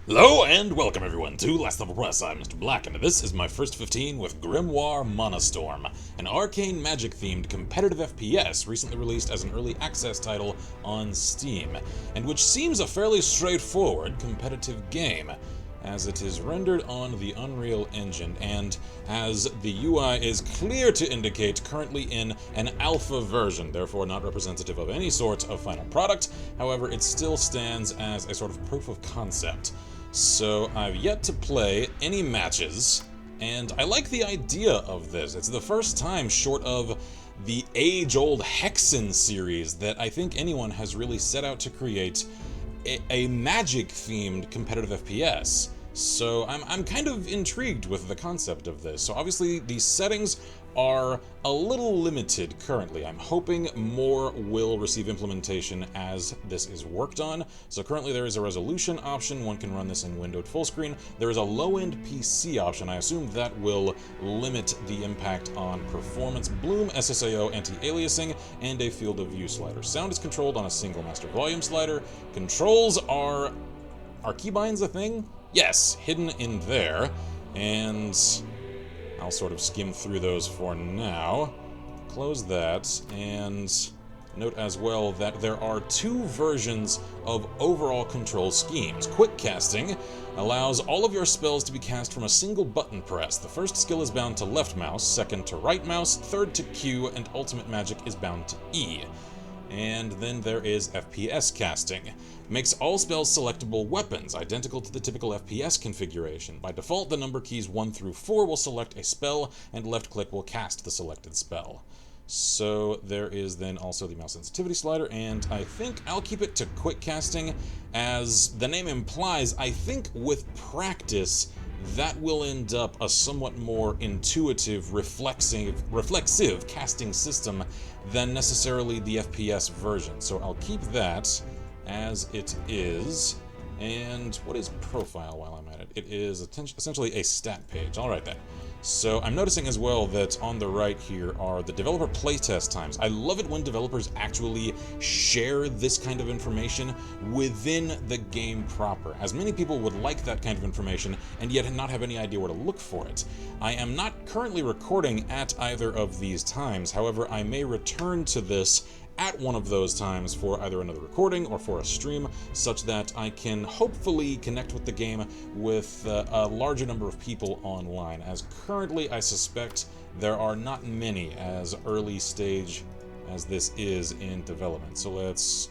Hello and welcome everyone to Last Level Press. I'm Mr. Black, and this is my first 15 with Grimoire Manastorm, an arcane magic-themed competitive FPS recently released as an early access title on Steam, and which seems a fairly straightforward competitive game, as it is rendered on the Unreal Engine, and as the UI is clear to indicate currently in an alpha version, therefore not representative of any sort of final product. However, it still stands as a sort of proof of concept. So I've yet to play any matches, and I like the idea of this. It's the first time, short of the age-old Hexen series, that I think anyone has really set out to create a magic-themed competitive FPS. So I'm kind of intrigued with the concept of this. So obviously the settings are a little limited currently. I'm hoping more will receive implementation as this is worked on. So currently there is a resolution option. One can run this in windowed full screen. There is a low-end PC option. I assume that will limit the impact on performance. Bloom, SSAO, anti-aliasing, and a field of view slider. Sound is controlled on a single master volume slider. Controls are keybinds a thing? Yes, hidden in there, and I'll sort of skim through those for now. Close that, and note as well that there are two versions of overall control schemes. Quick casting allows all of your spells to be cast from a single button press. The first skill is bound to left mouse, second to right mouse, third to Q, and ultimate magic is bound to E. And then there is FPS casting. Makes all spells selectable weapons, identical to the typical FPS configuration. By default, the number keys 1 through 4 will select a spell, and left click will cast the selected spell. So there is then also the mouse sensitivity slider, and I think I'll keep it to quick casting. As the name implies, I think with practice, that will end up a somewhat more intuitive, reflexive casting system than necessarily the FPS version. So I'll keep that as it is. And what is profile while I'm at it? It is essentially a stat page. Alright then. So I'm noticing as well that on the right here are the developer playtest times. I love it when developers actually share this kind of information within the game proper, as many people would like that kind of information and yet not have any idea where to look for it. I am not currently recording at either of these times, however I may return to this at one of those times for either another recording or for a stream, such that I can hopefully connect with the game with a larger number of people online, as currently I suspect there are not many as early stage as this is in development. So let's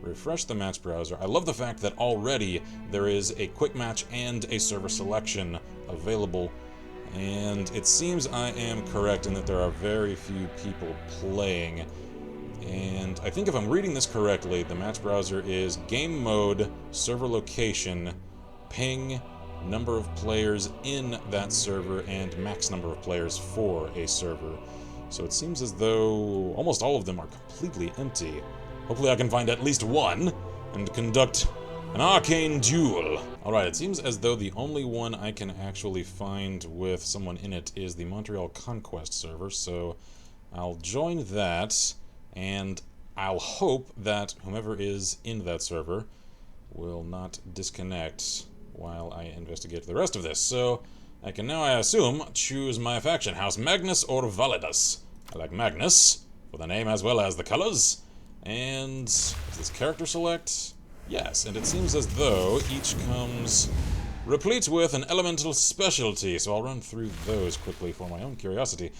refresh the match browser. I love the fact that already there is a quick match and a server selection available, and it seems I am correct in that there are very few people playing. And I think if I'm reading this correctly, the match browser is game mode, server location, ping, number of players in that server, and max number of players for a server. So it seems as though almost all of them are completely empty. Hopefully I can find at least one and conduct an arcane duel. Alright, it seems as though the only one I can actually find with someone in it is the Montreal Conquest server, so I'll join that. And I'll hope that whomever is in that server will not disconnect while I investigate the rest of this. So I can now, I assume, choose my faction, House Magnus or Validus. I like Magnus for the name as well as the colors. And is this character select? Yes, and it seems as though each comes replete with an elemental specialty, so I'll run through those quickly for my own curiosity.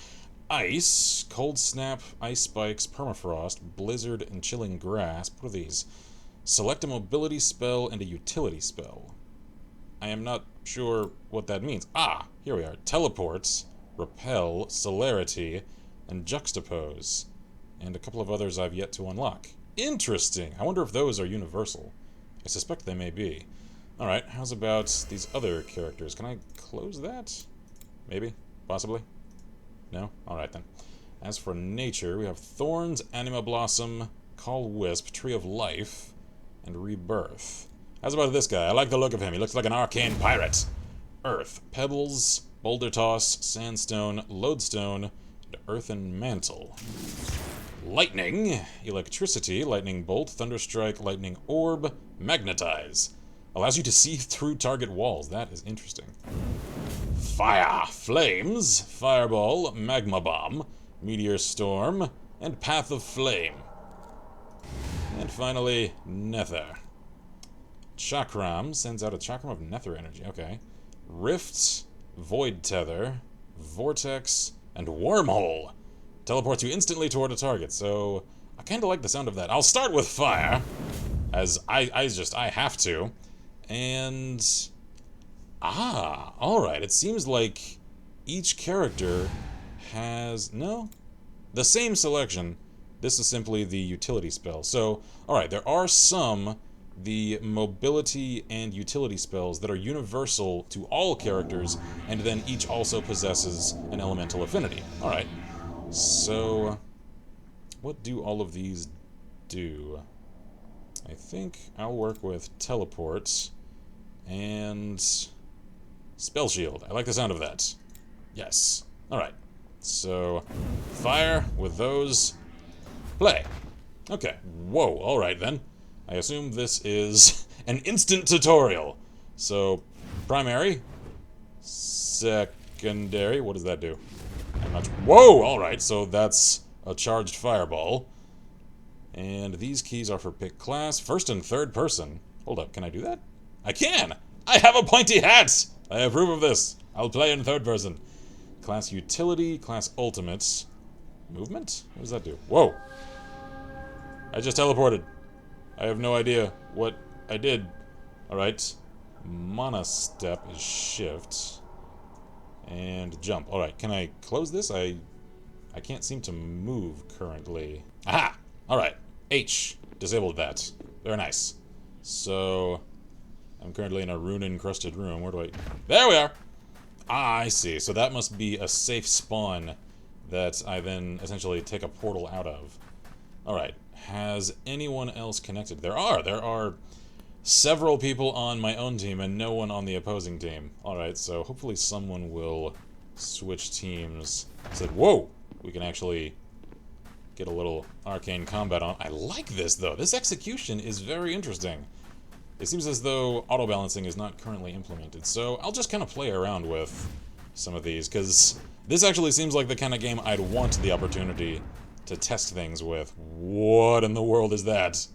Ice, Cold Snap, Ice Spikes, Permafrost, Blizzard, and Chilling Grasp. What are these? Select a mobility spell and a utility spell. I am not sure what that means. Ah, here we are. Teleports, Repel, Celerity, and Juxtapose. And a couple of others I've yet to unlock. Interesting! I wonder if those are universal. I suspect they may be. Alright, how's about these other characters? Can I close that? Maybe? Possibly? No? Alright then. As for nature, we have Thorns, Anima Blossom, Call Wisp, Tree of Life, and Rebirth. How's about this guy? I like the look of him. He looks like an arcane pirate. Earth, Pebbles, Boulder Toss, Sandstone, Lodestone, and Earthen Mantle. Lightning, Electricity, Lightning Bolt, Thunderstrike, Lightning Orb, Magnetize. Allows you to see through target walls. That is interesting. Fire, Flames, Fireball, Magma Bomb, Meteor Storm, and Path of Flame. And finally, Nether. Chakram sends out a Chakram of Nether energy. Okay. Rift, Void Tether, Vortex, and Wormhole. Teleports you instantly toward a target, so I kind of like the sound of that. I'll start with Fire, as I have to. And... alright. It seems like each character has... No? The same selection. This is simply the utility spell. So, alright, there are some, the mobility and utility spells that are universal to all characters, and then each also possesses an elemental affinity. Alright. So, what do all of these do? I think I'll work with Teleport and Spell Shield. I like the sound of that. Yes. Alright. So, Fire with those. Play. Okay. Whoa, alright then. I assume this is an instant tutorial. So, primary. Secondary. What does that do? I'm not... Whoa! Alright, so that's a charged fireball. And these keys are for pick class. First and third person. Hold up, can I do that? I can! I have a pointy hat! I approve of this. I'll play in third person. Class utility, class ultimates. Movement? What does that do? Whoa! I just teleported. I have no idea what I did. Alright. Mana step is shift. And jump. Alright, can I close this? I can't seem to move currently. Aha! Alright. H. Disabled that. Very nice. So, I'm currently in a rune-encrusted room. Where do I... There we are! Ah, I see. So that must be a safe spawn that I then essentially take a portal out of. Alright. Has anyone else connected? There are several people on my own team and no one on the opposing team. Alright, so hopefully someone will switch teams. Said, whoa! We can actually get a little arcane combat on. I like this, though. This execution is very interesting. It seems as though auto-balancing is not currently implemented, so I'll just kind of play around with some of these, because this actually seems like the kind of game I'd want the opportunity to test things with. What in the world is that?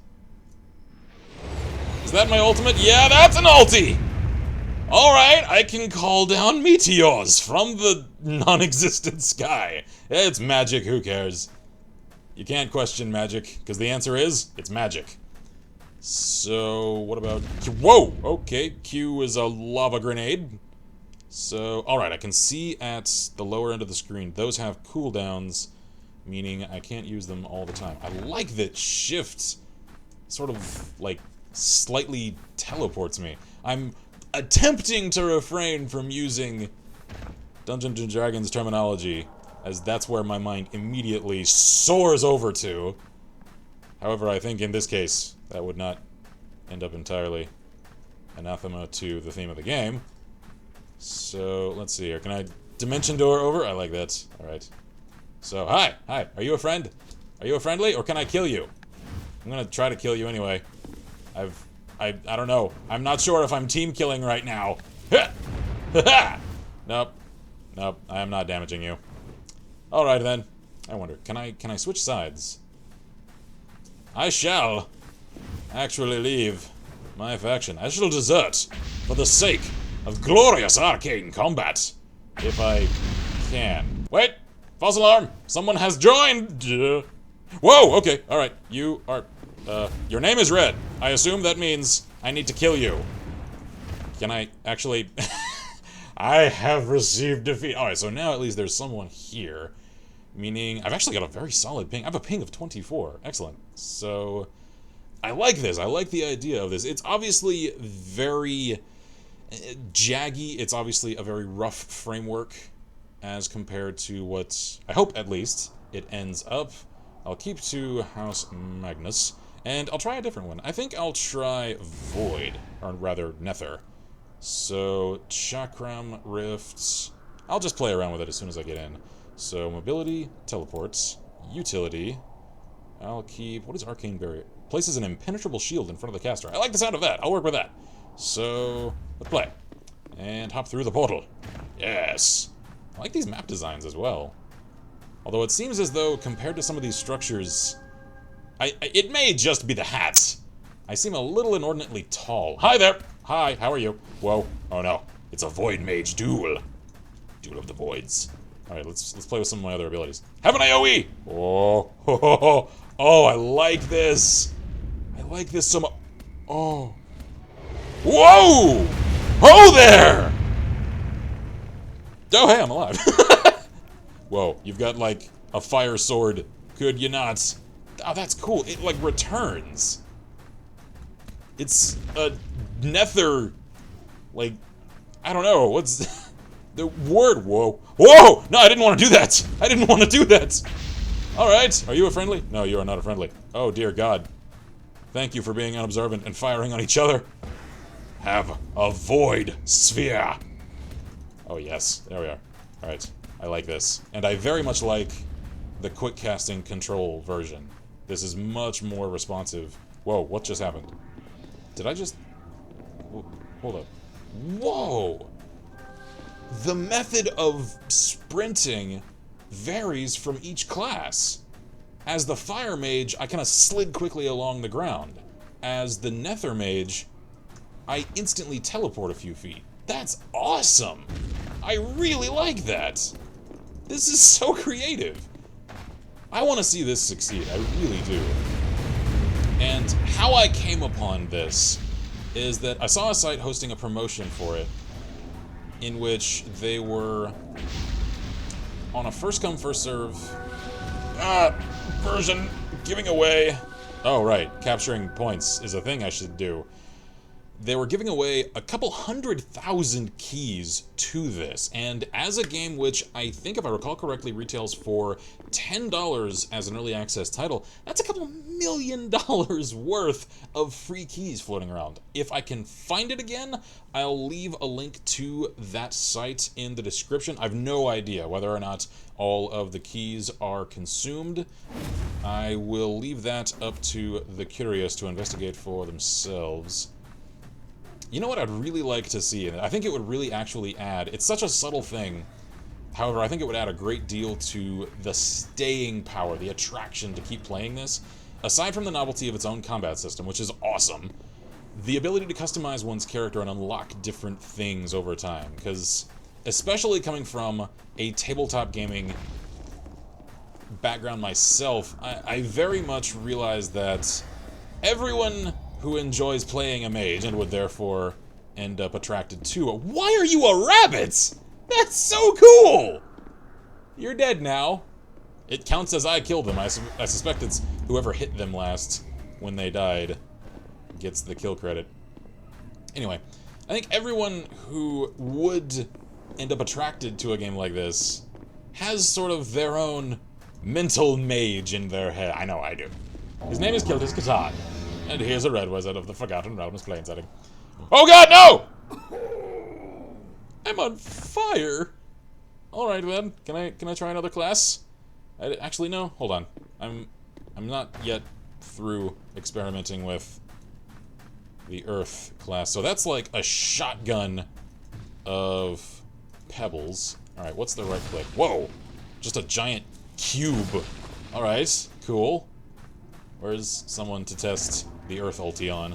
Is that my ultimate? Yeah, that's an ulti! Alright, I can call down meteors from the non-existent sky. It's magic, who cares? You can't question magic, because the answer is, it's magic. So, what about Q? Whoa! Okay, Q is a lava grenade. So, alright, I can see at the lower end of the screen, those have cooldowns, meaning I can't use them all the time. I like that shift sort of, like, slightly teleports me. I'm attempting to refrain from using Dungeons & Dragons terminology, as that's where my mind immediately soars over to. However, I think in this case, that would not end up entirely anathema to the theme of the game. So, let's see here. Can I dimension door over? I like that. Alright. So, hi! Hi! Are you a friend? Are you a friendly, or can I kill you? I'm gonna try to kill you anyway. I don't know. I'm not sure if I'm team killing right now. Nope. Nope. I am not damaging you. Alright then. I wonder, can I switch sides? I shall actually leave my faction. I shall desert for the sake of glorious arcane combat. If I can. Wait! False alarm! Someone has joined! Whoa! Okay, alright. You are... your name is Red. I assume that means I need to kill you. Can I actually... I have received defeat. Alright, so now at least there's someone here. Meaning, I've actually got a very solid ping. I have a ping of 24. Excellent. So, I like this. I like the idea of this. It's obviously very jaggy. It's obviously a very rough framework as compared to what, I hope at least, it ends up. I'll keep to House Magnus, and I'll try a different one. I think I'll try Void, or rather Nether. So, Chakram, Rifts. I'll just play around with it as soon as I get in. So, mobility, teleports, utility. I'll keep... What is Arcane Barrier? Places an impenetrable shield in front of the caster. I like the sound of that. I'll work with that. So, let's play. And hop through the portal. Yes. I like these map designs as well. Although it seems as though, compared to some of these structures, it may just be the hats. I seem a little inordinately tall. Hi there! Hi, how are you? Whoa. Oh no. It's a Void Mage duel. Duel of the Voids. Alright, let's play with some of my other abilities. Have an AoE! Oh, ho, ho, ho. Oh, I like this. I like this so much. Oh. Whoa! Oh there! Oh, hey, I'm alive. Whoa, you've got, like, a fire sword. Could you not? Oh, that's cool. It, like, returns. It's a nether, like, I don't know, what's the word? Whoa. Whoa! No, I didn't want to do that! I didn't want to do that! Alright, are you a friendly? No, you are not a friendly. Oh, dear God. Thank you for being unobservant and firing on each other. Have a void sphere. Oh, yes. There we are. Alright. I like this. And I very much like the quick casting control version. This is much more responsive. Whoa, what just happened? Did I just... Hold up. Whoa! The method of sprinting varies from each class. As the Fire Mage, I kind of slid quickly along the ground. As the Nether Mage, I instantly teleport a few feet. That's awesome! I really like that! This is so creative. I want to see this succeed, I really do. And how I came upon this is that I saw a site hosting a promotion for it in which they were on a first-come, first-serve version, giving away... Oh, right, capturing points is a thing I should do. They were giving away a couple 100,000 keys to this, and as a game which I think, if I recall correctly, retails for $10 as an early access title, that's a couple $1 million worth of free keys floating around. If I can find it again, I'll leave a link to that site in the description. I've no idea whether or not all of the keys are consumed. I will leave that up to the curious to investigate for themselves. You know what I'd really like to see, and I think it would really actually add, it's such a subtle thing, however, I think it would add a great deal to the staying power, the attraction to keep playing this. Aside from the novelty of its own combat system, which is awesome, the ability to customize one's character and unlock different things over time, because especially coming from a tabletop gaming background myself, I very much realize that everyone who enjoys playing a mage and would therefore end up attracted to it. Why are you a rabbit? That's so cool! You're dead now. It counts as I killed them. I suspect it's whoever hit them last when they died gets the kill credit. Anyway, I think everyone who would end up attracted to a game like this has sort of their own mental mage in their head. I know I do. His name is Kiltis Catan. And here's a red wizard of the Forgotten Realms plain setting. Oh God, no! I'm on fire. All right, then. Can I try another class? Actually, no. Hold on. I'm not yet through experimenting with the Earth class. So that's like a shotgun of pebbles. All right, what's the right click? Whoa! Just a giant cube. All right, cool. Where's someone to test the Earth ulti on?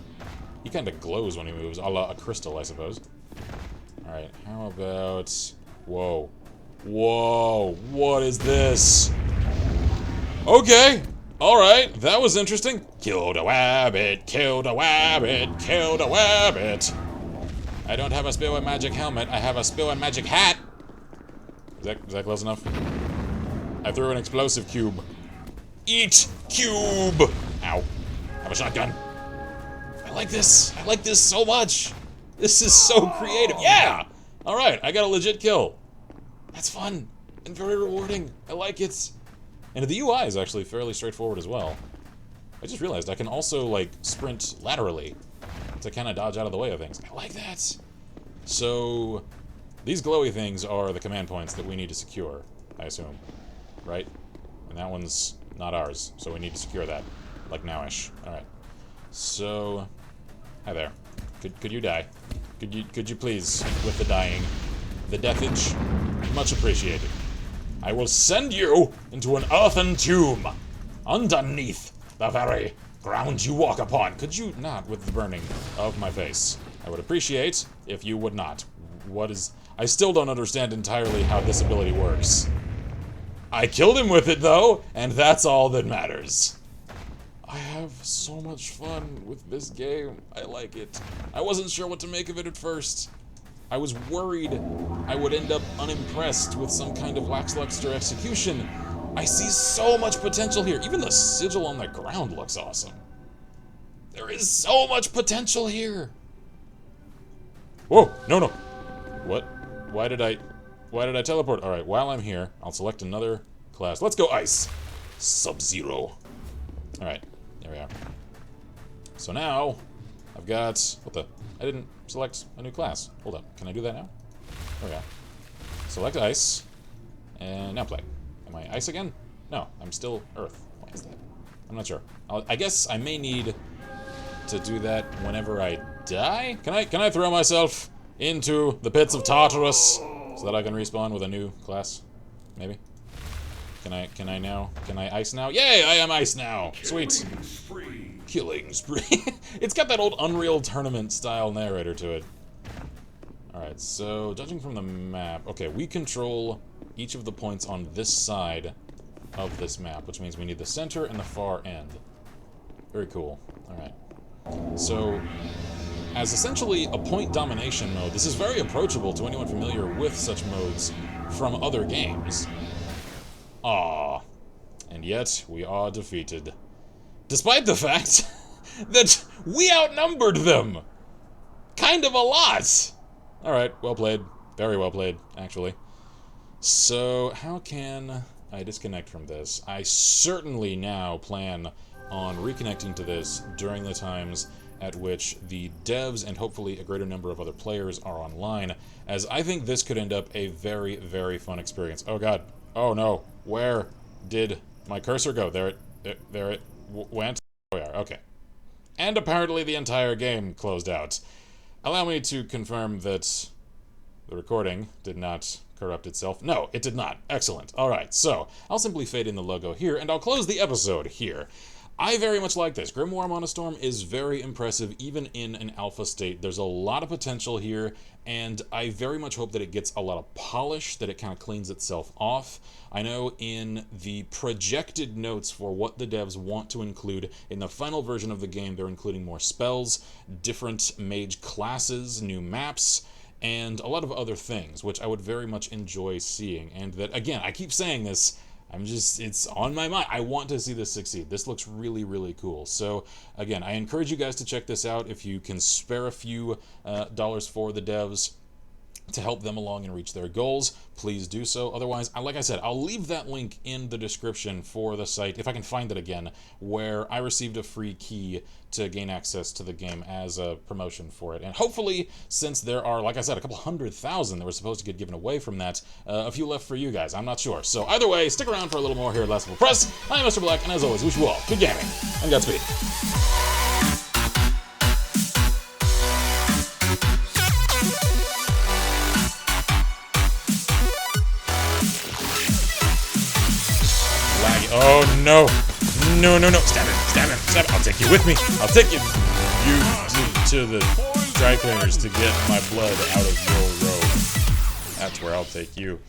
He kind of glows when he moves, a la a crystal, I suppose. Alright, how about... Whoa. Whoa, what is this? Okay, alright, that was interesting. Killed a wabbit, killed a wabbit, killed a wabbit. I don't have a spill and magic helmet, I have a spill and magic hat. Is that close enough? I threw an explosive cube. Eat cube! Ow. Have a shotgun. I like this. I like this so much. This is so creative. Yeah! Alright, I got a legit kill. That's fun and very rewarding. I like it. And the UI is actually fairly straightforward as well. I just realized I can also, like, sprint laterally to kind of dodge out of the way of things. I like that. So, these glowy things are the command points that we need to secure, I assume. Right? And that one's not ours, so we need to secure that. Like nowish. Alright. So, hi there. Could you die? Could you please, with the dying? The deathage? Much appreciated. I will send you into an earthen tomb, underneath the very ground you walk upon. Could you not, with the burning of my face? I would appreciate if you would not. What is... I still don't understand entirely how this ability works. I killed him with it, though, and that's all that matters. I have so much fun with this game. I like it. I wasn't sure what to make of it at first. I was worried I would end up unimpressed with some kind of lackluster execution. I see so much potential here. Even the sigil on the ground looks awesome. There is so much potential here. Whoa, no. What? Why did I teleport? All right, while I'm here, I'll select another class. Let's go Ice. Sub-Zero. All right, there we are. So now, I've got, what the? I didn't select a new class. Hold up, can I do that now? There we go. Select Ice, and now play. Am I Ice again? No, I'm still Earth. Why is that? I'm not sure. I guess I may need to do that whenever I die? Can I throw myself into the pits of Tartarus so that I can respawn with a new class? Maybe? Can I Ice now? Yay, I am Ice now! Sweet. Killing spree. It's got that old Unreal Tournament style narrator to it. Alright, so judging from the map, okay, we control each of the points on this side of this map, which means we need the center and the far end. Very cool. Alright. So, as essentially a point domination mode, this is very approachable to anyone familiar with such modes from other games. Ah, and yet we are defeated. Despite the fact that we outnumbered them! Kind of a lot! Alright, well played. Very well played, actually. So, how can I disconnect from this? I certainly now plan on reconnecting to this during the times at which the devs and hopefully a greater number of other players are online, as I think this could end up a very, very fun experience. Oh god. Oh no. Where did my cursor go? There it went. Oh yeah, okay. And apparently the entire game closed out. Allow me to confirm that the recording did not corrupt itself. No, it did not. Excellent. Alright, so I'll simply fade in the logo here, and I'll close the episode here. I very much like this. Grimoire Manastorm is very impressive, even in an alpha state. There's a lot of potential here, and I very much hope that it gets a lot of polish, that it kind of cleans itself off. I know in the projected notes for what the devs want to include in the final version of the game, they're including more spells, different mage classes, new maps, and a lot of other things, which I would very much enjoy seeing. And that, again, I keep saying this, it's on my mind. I want to see this succeed. This looks really, really cool. So, again, I encourage you guys to check this out. If you can spare a few dollars for the devs to help them along and reach their goals, please do so. Otherwise, like I said, I'll leave that link in the description for the site, if I can find it again, where I received a free key to gain access to the game as a promotion for it. And hopefully, since there are, like I said, a couple 100,000 that were supposed to get given away from that, a few left for you guys. I'm not sure. So either way, stick around for a little more here at Last Level Press. I'm Mr. Black, and as always, wish you all good gaming and Godspeed. Oh no! No! Stab him! I'll take you with me! I'll take you to the dry cleaners to get my blood out of your robe. That's where I'll take you.